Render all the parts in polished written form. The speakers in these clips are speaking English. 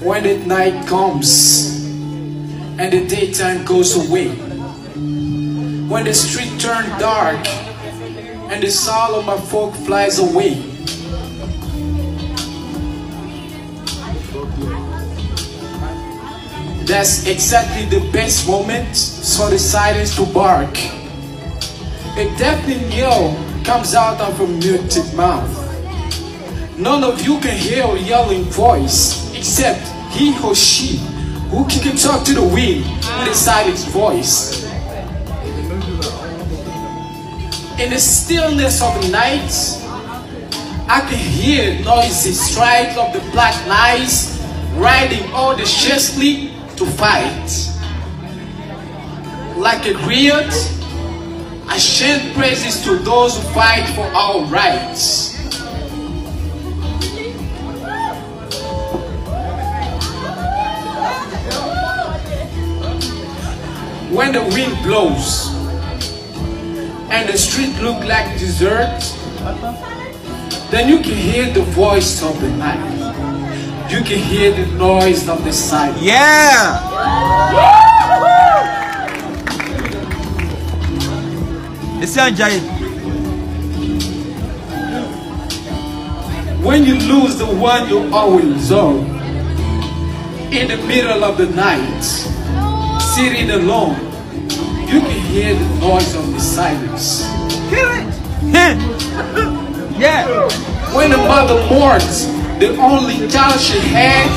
When the night comes and the daytime goes away, when the street turns dark and the soul of my folk flies away, that's exactly the best moment for the silence to bark. A deafening yell comes out of a muted mouth. None of you can hear a yelling voice except he or she who can talk to the wind with a silent voice. In the stillness of the night, I can hear noisy strides of the black knights riding audaciously to fight. Like a griot, I chant praises to those who fight for our rights. When the wind blows and the street look like desert, then you can hear the voice of the night. You can hear the noise of the silence. Yeah! When you lose the one you always own, in the middle of the night, sitting alone, you can hear the noise of the silence. Hear it! Yeah! When a mother mourns the only child she had,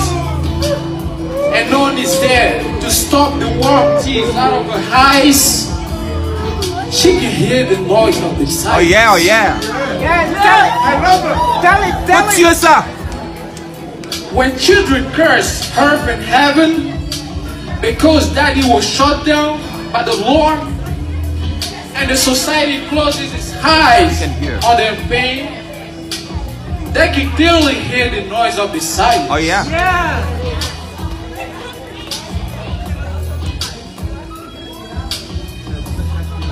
and no one is there to stop the warm tears out of her eyes, she can hear the noise of the silence. Oh yeah, oh yeah! Yeah, tell it! I love it! Tell it, tell What's it! yours, sir? When children curse earth and heaven because daddy was shut down by the Lord, and the society closes its eyes on their pain, they can clearly hear the noise of the silence. Oh yeah? Yeah!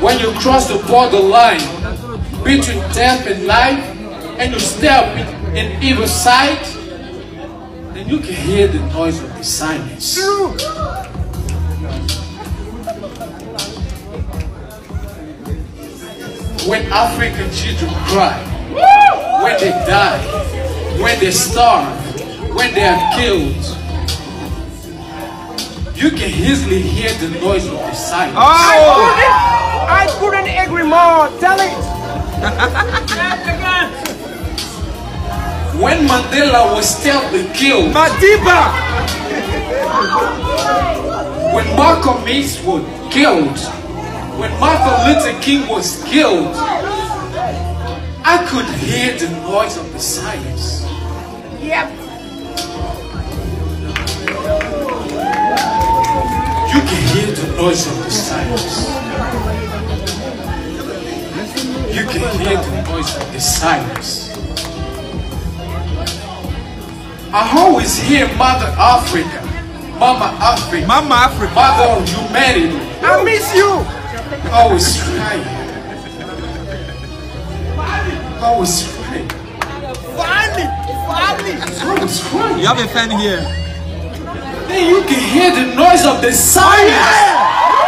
When you cross the borderline between death and life, and you step in either side, then you can hear the noise of the silence. When African children cry, when they die, when they starve, when they are killed, you can easily hear the noise of the silence. I couldn't agree more! Tell it! When Mandela was stealthily killed, Madiba! when Malcolm X was killed, when Martin Luther King was killed, I could hear the noise of the silence. Yep! You can hear the noise of the silence. You can hear the noise of the silence. I always hear Mother Africa, Mama Africa, Mama Africa. Mother of humanity, I miss you! always crying. Always crying. Finally! Finally! Always crying. You have a fan here. Then you can hear the noise of the silence.